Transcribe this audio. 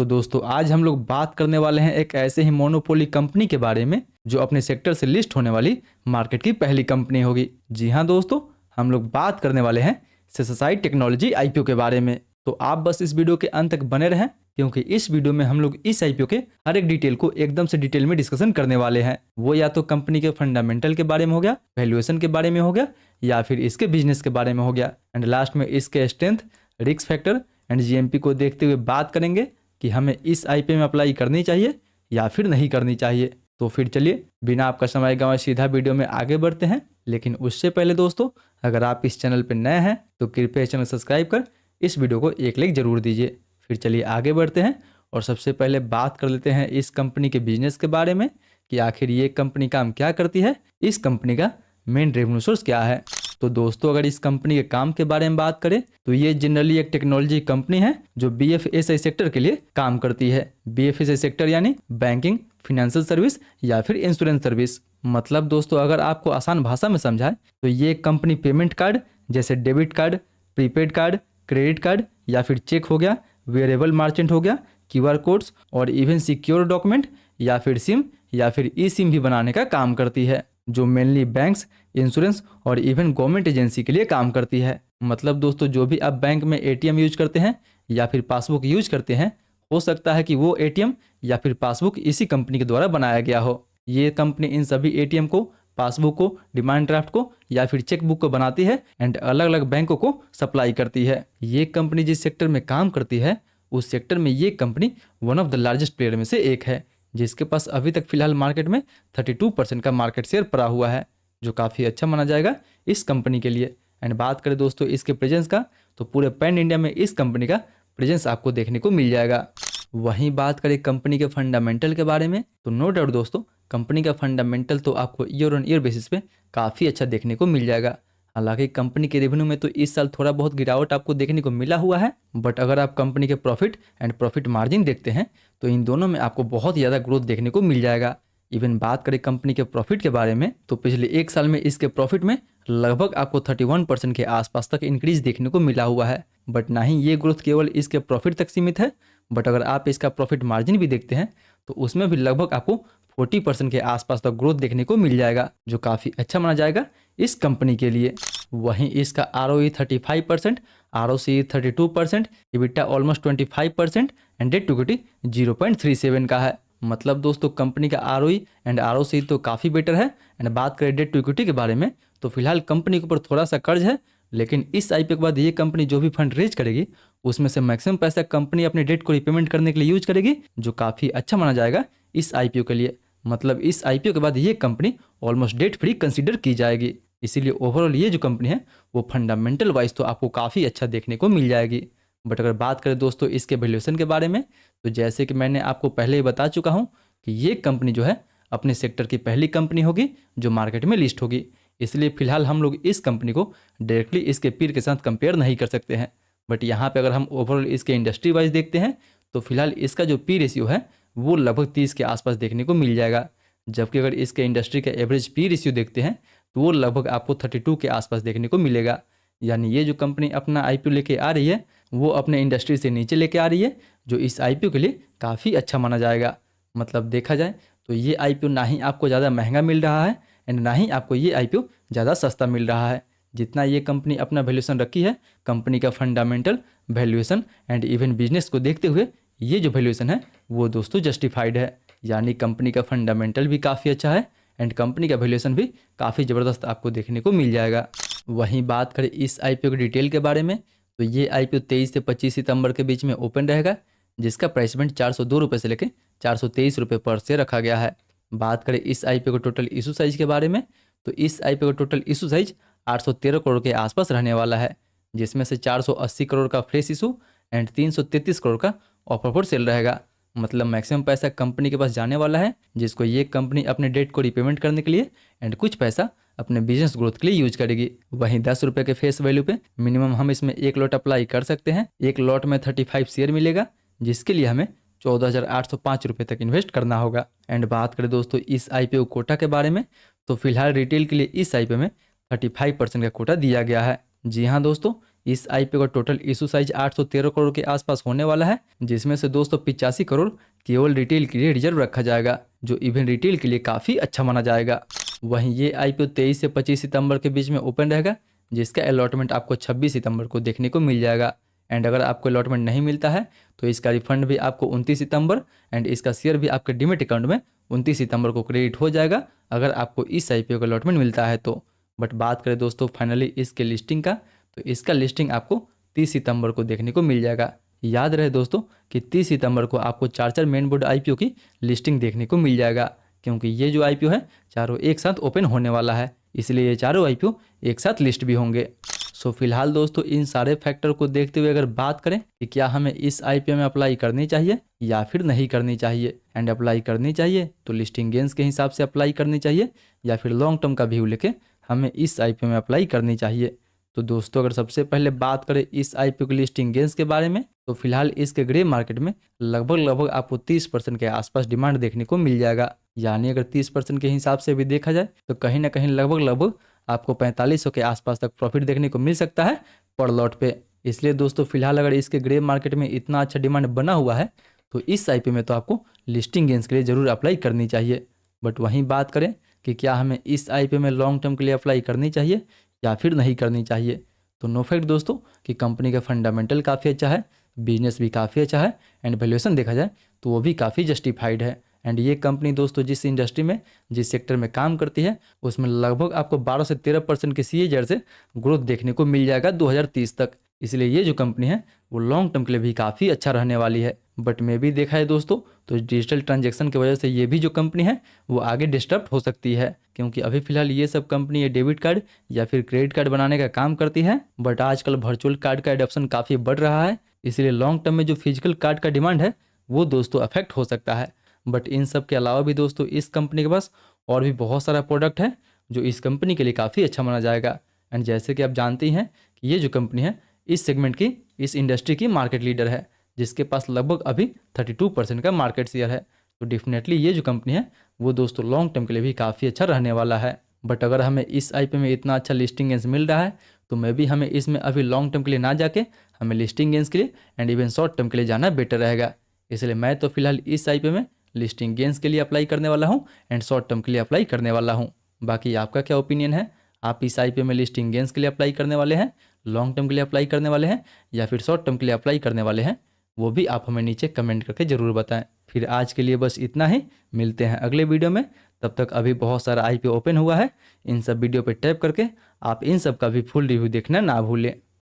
तो दोस्तों आज हम लोग बात करने वाले हैं एक ऐसे ही मोनोपोली कंपनी के बारे में जो अपने सेक्टर से लिस्ट होने वाली मार्केट की पहली कंपनी होगी। जी हाँ दोस्तों, हम लोग बात करने वाले हैं सेसाई टेक्नोलॉजी आईपीओ के बारे में। तो आप बस इस वीडियो के अंत तक बने रहें क्योंकि इस वीडियो में हम लोग इस आईपीओ के हर एक डिटेल को एकदम से डिटेल में डिस्कशन करने वाले हैं। वो या तो कंपनी के फंडामेंटल के बारे में हो गया, वैल्यूएशन के बारे में हो गया, या फिर इसके बिजनेस के बारे में हो गया, एंड लास्ट में इसके strength, risk factor and GMP को देखते हुए बात करेंगे कि हमें इस आईपीओ में अप्लाई करनी चाहिए या फिर नहीं करनी चाहिए। तो फिर चलिए बिना आपका समय गंवाए सीधा वीडियो में आगे बढ़ते हैं। लेकिन उससे पहले दोस्तों, अगर आप इस चैनल पर नए हैं तो कृपया चैनल सब्सक्राइब कर इस वीडियो को एक लाइक जरूर दीजिए। फिर चलिए आगे बढ़ते हैं और सबसे पहले बात कर लेते हैं इस कंपनी के बिजनेस के बारे में कि आखिर ये कंपनी काम क्या करती है, इस कंपनी का मेन रेवेन्यू सोर्स क्या है। तो दोस्तों अगर इस कंपनी के काम के बारे में बात करें तो ये जनरली एक टेक्नोलॉजी कंपनी है जो बीएफएसआई सेक्टर के लिए काम करती है। बीएफएसआई सेक्टर यानी बैंकिंग, फाइनेंशियल सर्विस या फिर इंश्योरेंस सर्विस। मतलब दोस्तों अगर आपको आसान भाषा में समझाए तो ये कंपनी पेमेंट कार्ड जैसे debit card, prepaid card, credit card या फिर चेक हो गया, वेरिएबल मार्चेंट हो गया, क्यूआर कोड्स और इवन सिक्योर डॉक्यूमेंट या फिर सिम या फिर ई सिम भी बनाने का काम करती है, जो मेनली बैंक्स, इंश्योरेंस और इवन गवर्नमेंट एजेंसी के लिए काम करती है। मतलब दोस्तों जो भी आप बैंक में एटीएम यूज करते हैं या फिर पासबुक यूज करते हैं, हो सकता है कि वो एटीएम या फिर पासबुक इसी कंपनी के द्वारा बनाया गया हो। ये कंपनी इन सभी एटीएम को, पासबुक को, डिमांड ड्राफ्ट को या फिर चेक बुक को बनाती है एंड अलग अलग बैंकों को सप्लाई करती है। ये कंपनी जिस सेक्टर में काम करती है उस सेक्टर में ये company one of the largest player में से एक है, जिसके पास अभी तक फिलहाल मार्केट में 32% का मार्केट शेयर पड़ा हुआ है, जो काफ़ी अच्छा माना जाएगा इस कंपनी के लिए। एंड बात करें दोस्तों इसके प्रेजेंस का तो पूरे पैन इंडिया में इस कंपनी का प्रेजेंस आपको देखने को मिल जाएगा। वहीं बात करें कंपनी के फंडामेंटल के बारे में तो नो डाउट दोस्तों कंपनी का फंडामेंटल तो आपको ईयर ऑन ईयर बेसिस पे काफ़ी अच्छा देखने को मिल जाएगा। हालांकि कंपनी के रेवेन्यू में तो इस साल थोड़ा बहुत गिरावट आपको देखने को मिला हुआ है, बट अगर आप कंपनी के प्रॉफिट एंड प्रॉफिट मार्जिन देखते हैं तो इन दोनों में आपको बहुत ज़्यादा ग्रोथ देखने को मिल जाएगा। इवन बात करें कंपनी के प्रॉफिट के बारे में तो पिछले एक साल में इसके प्रॉफिट में लगभग आपको 31% के आसपास तक इंक्रीज देखने को मिला हुआ है। बट ना ही ये ग्रोथ केवल इसके प्रॉफिट तक सीमित है, बट अगर आप इसका प्रॉफिट मार्जिन भी देखते हैं तो उसमें भी लगभग आपको 40% के आसपास तक ग्रोथ देखने को मिल जाएगा, जो काफ़ी अच्छा माना जाएगा इस कंपनी के लिए। वहीं इसका ROE 35%, ROCE 32%, EBITDA almost 25% and debt to equity 0.37 का है। मतलब दोस्तों कंपनी का ROE एंड ROCE तो काफ़ी बेटर है। एंड बात करें डेट टू इक्विटी के बारे में तो फिलहाल कंपनी के ऊपर थोड़ा सा कर्ज है, लेकिन इस आईपीओ के बाद ये कंपनी जो भी फंड रेज करेगी उसमें से मैक्सिमम पैसा कंपनी अपने डेट को रिपेमेंट करने के लिए यूज करेगी, जो काफ़ी अच्छा माना जाएगा इस आईपीओ के लिए। मतलब इस आईपीओ के बाद ये company almost debt free consider की जाएगी। इसीलिए ओवरऑल ये जो कंपनी है वो फंडामेंटल वाइज तो आपको काफ़ी अच्छा देखने को मिल जाएगी। बट अगर बात करें दोस्तों इसके वैल्यूएशन के बारे में तो जैसे कि मैंने आपको पहले ही बता चुका हूँ कि ये कंपनी जो है अपने सेक्टर की पहली कंपनी होगी जो मार्केट में लिस्ट होगी। इसलिए फिलहाल हम लोग इस कंपनी को डायरेक्टली इसके पीर के साथ कंपेयर नहीं कर सकते हैं। बट यहाँ पे अगर हम ओवरऑल इसके इंडस्ट्री वाइज देखते हैं तो फिलहाल इसका जो पी रेशियो है वो लगभग 30 के आसपास देखने को मिल जाएगा, जबकि अगर इसके इंडस्ट्री का एवरेज पी रेशियो देखते हैं तो वो लगभग आपको 32 के आसपास देखने को मिलेगा। यानी ये जो कंपनी अपना आईपीओ लेके आ रही है वो अपने इंडस्ट्री से नीचे लेके आ रही है, जो इस आईपीओ के लिए काफ़ी अच्छा माना जाएगा। मतलब देखा जाए तो ये आईपीओ ना ही आपको ज़्यादा महंगा मिल रहा है एंड ना ही आपको ये आईपीओ ज़्यादा सस्ता मिल रहा है। जितना ये कंपनी अपना वैल्यूएशन रखी है, कंपनी का fundamental, valuation and even business को देखते हुए ये जो वैल्यूएशन है वो दोस्तों जस्टिफाइड है। यानी कंपनी का फंडामेंटल भी काफ़ी अच्छा है एंड कंपनी का वैल्यूएशन भी काफ़ी ज़बरदस्त आपको देखने को मिल जाएगा। वहीं बात करें इस आईपीओ की डिटेल के बारे में तो ये आईपीओ 23 से 25 सितंबर के बीच में ओपन रहेगा, जिसका प्राइसमेंट 402 रुपये से लेकर 423 रुपये पर शेयर रखा गया है। बात करें इस आईपीओ के टोटल इशू साइज के बारे में तो इस आईपीओ का टोटल इशू साइज 813 करोड़ के आसपास रहने वाला है, जिसमें से 480 करोड़ का फ्रेश इशू एंड 333 करोड़ का ऑफर फॉर सेल रहेगा। मतलब मैक्सिमम पैसा कंपनी के पास जाने वाला है, जिसको ये कंपनी अपने डेट को रिपेमेंट करने के लिए एंड कुछ पैसा अपने बिजनेस ग्रोथ के लिए यूज करेगी। वहीं 10 रुपये के फेस वैल्यू पे मिनिमम हम इसमें एक लॉट अप्लाई कर सकते हैं। एक लॉट में 35 शेयर मिलेगा, जिसके लिए हमें 14,805 रुपये तक इन्वेस्ट करना होगा। एंड बात करें दोस्तों इस आईपीओ कोटा के बारे में तो फिलहाल रिटेल के लिए इस आईपीओ में 35% का कोटा दिया गया है। जी हाँ दोस्तों, इस आईपीओ का टोटल इशू साइज 813 करोड़ के आसपास होने वाला है, जिसमें से दोस्तों 85 करोड़ केवल रिटेल के लिए रिजर्व रखा जाएगा, जो इवन रिटेल के लिए काफ़ी अच्छा माना जाएगा। वहीं ये आईपीओ 23 से 25 सितंबर के बीच में ओपन रहेगा, जिसका अलॉटमेंट आपको 26 सितंबर को देखने को मिल जाएगा। एंड अगर आपको अलॉटमेंट नहीं मिलता है तो इसका रिफंड भी आपको 29 सितंबर एंड इसका शेयर भी आपके डीमेट अकाउंट में 29 सितंबर को क्रेडिट हो जाएगा, अगर आपको इस आईपीओ का अलॉटमेंट मिलता है तो। बट बात करें दोस्तों फाइनली इसके लिस्टिंग का, तो इसका लिस्टिंग आपको 30 सितंबर को देखने को मिल जाएगा। याद रहे दोस्तों कि 30 सितंबर को आपको चार मेन बोर्ड आईपीओ की लिस्टिंग देखने को मिल जाएगा, क्योंकि ये जो आईपीओ है चारों एक साथ ओपन होने वाला है, इसलिए ये चारों आईपीओ एक साथ लिस्ट भी होंगे। सो फिलहाल दोस्तों इन सारे फैक्टर को देखते हुए अगर बात करें कि क्या हमें इस आईपीओ में अप्लाई करनी चाहिए या फिर नहीं करनी चाहिए, एंड अप्लाई करनी चाहिए तो लिस्टिंग गेंस के हिसाब से अप्लाई करनी चाहिए या फिर लॉन्ग टर्म का व्यू लेके हमें इस आईपीओ में अप्लाई करनी चाहिए। तो दोस्तों अगर सबसे पहले बात करें इस आईपीओ की लिस्टिंग गेंस के बारे में, तो फिलहाल इसके ग्रे मार्केट में लगभग आपको 30% के आसपास डिमांड देखने को मिल जाएगा। यानी अगर 30% के हिसाब से भी देखा जाए तो कहीं ना कहीं लगभग आपको 4500 के आसपास तक प्रॉफिट देखने को मिल सकता है पर लॉट पे। इसलिए दोस्तों फिलहाल अगर इसके ग्रे मार्केट में इतना अच्छा डिमांड बना हुआ है तो इस आईपीओ में तो आपको लिस्टिंग गेंस के लिए ज़रूर अप्लाई करनी चाहिए। बट वहीं बात करें कि क्या हमें इस आईपीओ में लॉन्ग टर्म के लिए अप्लाई करनी चाहिए या फिर नहीं करनी चाहिए, तो नो फैक्ट दोस्तों कि कंपनी का फंडामेंटल काफ़ी अच्छा है, बिजनेस भी काफ़ी अच्छा है एंड वैल्यूएशन देखा जाए तो वो भी काफ़ी जस्टिफाइड है। एंड ये कंपनी दोस्तों जिस इंडस्ट्री में जिस सेक्टर में काम करती है उसमें लगभग आपको 12 से 13% के CAGR से ग्रोथ देखने को मिल जाएगा 2030 तक। इसलिए ये जो कंपनी है वो लॉन्ग टर्म के लिए भी काफ़ी अच्छा रहने वाली है। बट में भी देखा है दोस्तों तो डिजिटल ट्रांजेक्शन की वजह से ये भी जो कंपनी है वो आगे डिस्टर्ब हो सकती है, क्योंकि अभी फिलहाल ये सब कंपनी ये डेबिट कार्ड या फिर क्रेडिट कार्ड बनाने का काम करती है। बट आजकल वर्चुअल कार्ड का एडॉप्शन काफ़ी बढ़ रहा है, इसलिए लॉन्ग टर्म में जो फिजिकल कार्ड का डिमांड है वो दोस्तों अफेक्ट हो सकता है। बट इन सब के अलावा भी दोस्तों इस कंपनी के पास और भी बहुत सारा प्रोडक्ट है जो इस कंपनी के लिए काफ़ी अच्छा माना जाएगा। एंड जैसे कि आप जानते हैं कि ये जो कंपनी है इस सेगमेंट की, इस इंडस्ट्री की मार्केट लीडर है, जिसके पास लगभग अभी 32% का मार्केट शेयर है। तो डेफिनेटली ये जो कंपनी है वो दोस्तों लॉन्ग टर्म के लिए भी काफ़ी अच्छा रहने वाला है। बट अगर हमें इस आईपीओ में इतना अच्छा लिस्टिंग गेंस मिल रहा है तो मैं भी हमें इसमें अभी लॉन्ग टर्म के लिए ना जाके हमें लिस्टिंग गेंस के लिए एंड इवन शॉर्ट टर्म के लिए जाना बेटर रहेगा। इसलिए मैं तो फिलहाल इस आईपीओ में लिस्टिंग गेंस के लिए अप्लाई करने वाला हूँ एंड शॉर्ट टर्म के लिए अप्लाई करने वाला हूँ। बाकी आपका क्या ओपिनियन है, आप इस आईपीओ में लिस्टिंग गेंस के लिए अप्लाई करने वाले हैं, लॉन्ग टर्म के लिए अप्लाई करने वाले हैं या फिर शॉर्ट टर्म के लिए अप्लाई करने वाले हैं, वो भी आप हमें नीचे कमेंट करके ज़रूर बताएं। फिर आज के लिए बस इतना ही, मिलते हैं अगले वीडियो में। तब तक अभी बहुत सारा आईपीओ ओपन हुआ है, इन सब वीडियो पर टैप करके आप इन सब का भी फुल रिव्यू देखना ना भूलें।